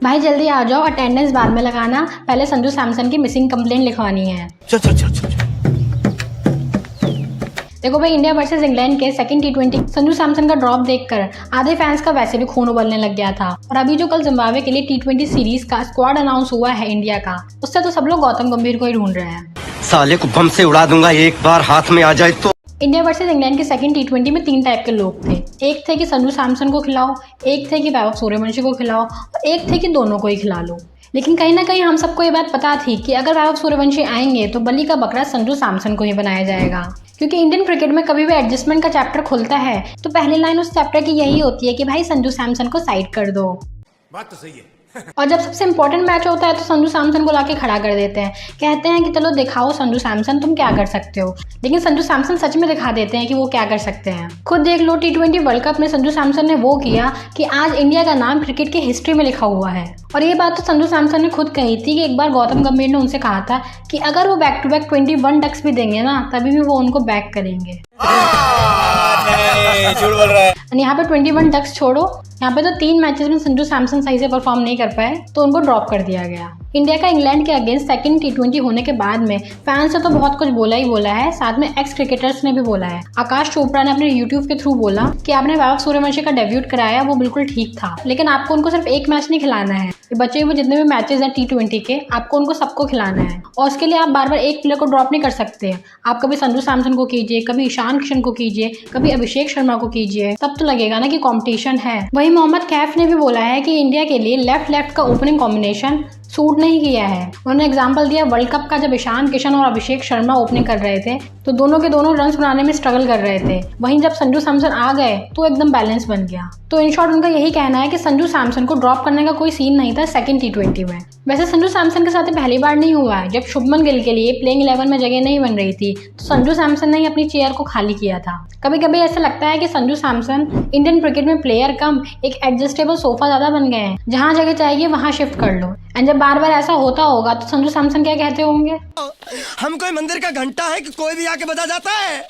भाई जल्दी आ जाओ, अटेंडेंस बाद में लगाना, पहले संजू सैमसन की मिसिंग कंप्लेंट लिखवानी है। चल। देखो भाई, इंडिया वर्सेस इंग्लैंड के सेकंड T20 संजू सैमसन का ड्रॉप देखकर आधे फैंस का वैसे भी खून उबलने लग गया था। और अभी जो कल जिम्बाब्वे के लिए T20 सीरीज का स्क्वाड अनाउंस हुआ है इंडिया का, उससे तो सब लोग गौतम गंभीर को ही ढूंढ रहे हैं। साले को बम से उड़ा दूंगा एक बार हाथ में आ जाए तो। इंडिया वर्सेस इंग्लैंड के सेकंड T20 में 3 टाइप के लोग थे। एक थे कि संजू सैमसन को खिलाओ, एक थे कि वैभव सूर्यवंशी को खिलाओ, और एक थे कि दोनों को ही खिला लो। लेकिन कहीं ना कहीं हम सबको ये बात पता थी कि अगर वैभव सूर्यवंशी आएंगे तो बलि का बकरा संजू सैमसन को ही बनाया जाएगा, क्योंकि इंडियन क्रिकेट में कभी भी एडजस्टमेंट का चैप्टर खुलता है तो पहली लाइन उस चैप्टर की यही होती है कि भाई संजू सैमसन को साइड कर दो। बात तो सही है। और जब सबसे इंपॉर्टेंट मैच होता है तो संजू सैमसन को लाके खड़ा कर देते हैं, कहते हैं कि चलो दिखाओ संजू सैमसन तुम क्या कर सकते हो। लेकिन संजू सैमसन सच में दिखा देते हैं कि वो क्या कर सकते हैं। खुद देख लो, T20 वर्ल्ड कप में संजू सैमसन ने वो किया कि आज इंडिया का नाम क्रिकेट की हिस्ट्री में लिखा हुआ है। और ये बात तो संजू सैमसन ने खुद कही थी कि एक बार गौतम गंभीर ने उनसे कहा था कि अगर वो बैक टू बैक 21 डक्स भी देंगे ना तभी भी वो उनको बैक करेंगे। झूठ बोल रहा है। यहाँ पे 21 डक्स छोड़ो, यहाँ पे तो 3 मैचेस में संजू सैमसन सही से परफॉर्म नहीं कर पाए तो उनको ड्रॉप कर दिया गया। इंडिया का इंग्लैंड के अगेंस्ट सेकंड T20 होने के बाद में फैंस ने तो बहुत कुछ बोला ही बोला है, साथ में एक्स क्रिकेटर्स ने भी बोला है। आकाश चोपड़ा ने अपने YouTube के थ्रू बोला कि आपने वैभव सूर्यवंशी का डेब्यूट कराया, वो बिल्कुल ठीक था, लेकिन आपको उनको सिर्फ एक मैच नहीं खिलाना है। बचे हुए जितने भी मैचेस हैं T20 के, आपको उनको सबको खिलाना है। और उसके लिए आप बार बार एक प्लेयर को ड्रॉप नहीं कर सकते। आप कभी संजू सैमसन को कीजिए, कभी ईशान किशन को कीजिए, कभी अभिषेक शर्मा को कीजिए, तब तो लगेगा ना कि कंपटीशन है। वही मोहम्मद कैफ ने भी बोला है कि इंडिया के लिए लेफ्ट का ओपनिंग कॉम्बिनेशन सूट नहीं किया है। उन्होंने एग्जाम्पल दिया वर्ल्ड कप का, जब ईशान किशन और अभिषेक शर्मा ओपनिंग कर रहे थे तो दोनों के दोनों रन्स बनाने में स्ट्रगल कर रहे थे। वहीं जब संजू सैमसन आ गए तो एकदम बैलेंस बन गया। तो इन शॉर्ट उनका यही कहना है कि संजू सैमसन को ड्रॉप करने का कोई सीन नहीं था सेकंड T20 में। वैसे संजू सैमसन के साथ पहली बार नहीं हुआ है। जब शुभमन गिल के लिए प्लेइंग 11 में जगह नहीं बन रही थी तो संजू सैमसन ने ही अपनी चेयर को खाली किया था। कभी कभी ऐसा लगता है कि संजू सैमसन इंडियन क्रिकेट में प्लेयर कम एक एडजस्टेबल सोफा ज्यादा बन गए हैं, जहाँ जगह चाहिए वहाँ शिफ्ट कर लो। एंड जब बार बार ऐसा होता होगा तो संजू सैमसन क्या कहते होंगे, हम कोई मंदिर का घंटा है कि कोई भी आके बजा जाता है।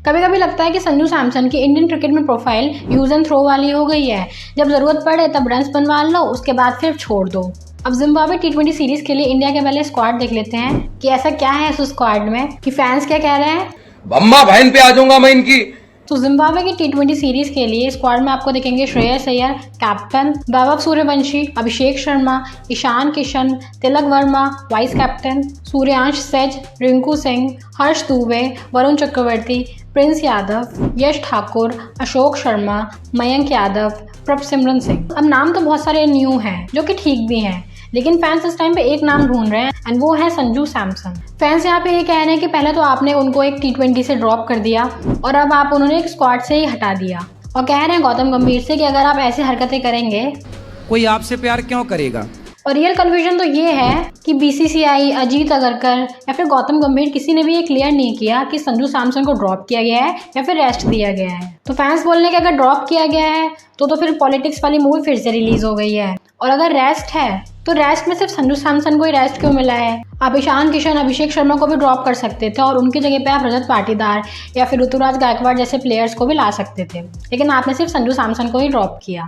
कभी कभी लगता है कि संजू सैमसन की इंडियन क्रिकेट में प्रोफाइल यूज एंड थ्रो वाली हो गई है। जब जरूरत पड़े तब रन्स बनवा लो, उसके बाद फिर छोड़ दो। अब जिम्बाब्वे T20 सीरीज के लिए इंडिया के पहले स्क्वाड देख लेते हैं कि ऐसा क्या है इस स्क्वाड में कि फैंस क्या कह रहे हैं। अम्मा बहन पे आ जाऊंगा मैं इनकी। तो जिम्बाब्वे की T20 सीरीज के लिए स्क्वाड में आपको देखेंगे Shreyas Iyer captain, Vaibhav Sooryavanshi, Abhishek Sharma, Ishan Kishan, Tilak Varma vice captain, Suryansh सेज, रिंकू सिंह, हर्ष दुबे, वरुण चक्रवर्ती, प्रिंस यादव, यश ठाकुर, अशोक शर्मा, मयंक यादव, प्रभसिमरन सिंह। अब नाम तो बहुत सारे न्यू हैं जो कि ठीक भी हैं, लेकिन फैंस इस टाइम पे एक नाम ढूंढ रहे हैं एंड वो है संजू सैमसन। फैंस यहाँ पे ये कह रहे हैं कि पहले तो आपने उनको एक T20 से ड्रॉप कर दिया और अब आप उन्होंने एक स्क्वाड से ही हटा दिया, और कह रहे हैं गौतम गंभीर से कि अगर आप ऐसी हरकतें करेंगे कोई आपसे प्यार क्यों करेगा। और रियल कन्फ्यूजन तो ये है कि BCCI, अजीत अगरकर या फिर गौतम गंभीर किसी ने भी ये क्लियर नहीं किया कि संजू सैमसन को ड्रॉप किया गया है या फिर रेस्ट दिया गया है। तो फैंस बोलने कि अगर ड्रॉप किया गया है तो फिर पॉलिटिक्स वाली मूवी फिर से रिलीज हो गई है, और अगर रेस्ट है तो रेस्ट में सिर्फ संजू सैमसन को ही रेस्ट क्यों मिला है। आप ईशान किशन, अभिषेक शर्मा को भी ड्रॉप कर सकते थे और उनकी जगह पे आप रजत पाटीदार या फिर ऋतुराज गायकवाड़ जैसे प्लेयर्स को भी ला सकते थे, लेकिन आपने सिर्फ संजू सैमसन को ही ड्रॉप किया।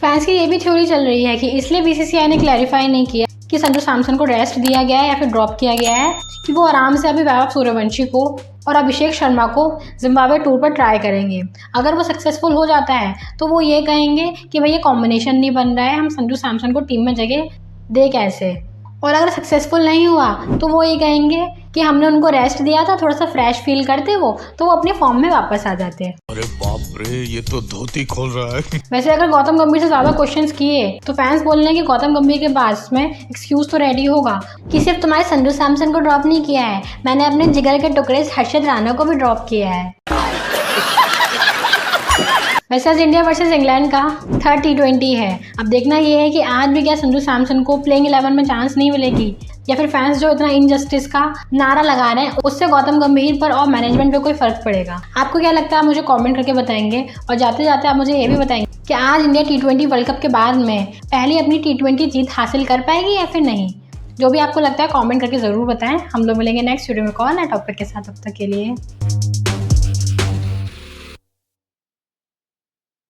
फैंस की ये भी थ्योरी चल रही है कि इसलिए BCCI ने क्लैरिफाई नहीं किया कि संजू सैमसन को रेस्ट दिया गया है या फिर ड्रॉप किया गया है, कि वो आराम से अभी वैभव सूर्यवंशी को और अभिषेक शर्मा को जिम्बाब्वे टूर पर ट्राई करेंगे। अगर वो सक्सेसफुल हो जाता है तो वो ये कहेंगे कि भाई ये कॉम्बिनेशन नहीं बन रहा है, हम संजू सैमसन को टीम में जगह दे कैसे। और अगर सक्सेसफुल नहीं हुआ तो वो ये कहेंगे कि हमने उनको रेस्ट दिया था, थोड़ा सा फ्रेश फील करते वो तो वो अपने फॉर्म में वापस आ जाते। अरे बाप रे, ये तो धोती खोल रहा है। वैसे अगर गौतम गंभीर से ज्यादा क्वेश्चंस किए तो फैंस बोल रहे हैं कि गौतम गंभीर के पास में एक्सक्यूज तो रेडी होगा कि सिर्फ तुम्हारे संजू सैमसन को ड्रॉप नहीं किया है, मैंने अपने जिगर के टुकड़े हर्षद राणा को भी ड्रॉप किया है। वैसे आज इंडिया वर्सेस इंग्लैंड का थर्ड T20 है। अब देखना ये है कि आज भी क्या संजू सैमसन को प्लेइंग 11 में चांस नहीं मिलेगी, या फिर फैंस जो इतना इनजस्टिस का नारा लगा रहे हैं उससे गौतम गंभीर पर और मैनेजमेंट पे कोई फर्क पड़ेगा। आपको क्या लगता है, मुझे कमेंट करके बताएंगे। और जाते जाते आप मुझे ये भी बताएंगे कि आज इंडिया T20 वर्ल्ड कप के बाद में पहली अपनी T20 जीत हासिल कर पाएगी या फिर नहीं। जो भी आपको लगता है कमेंट करके ज़रूर बताएं। हम लोग मिलेंगे नेक्स्ट वीडियो में कौन है टॉपिक के साथ, तब तक के लिए।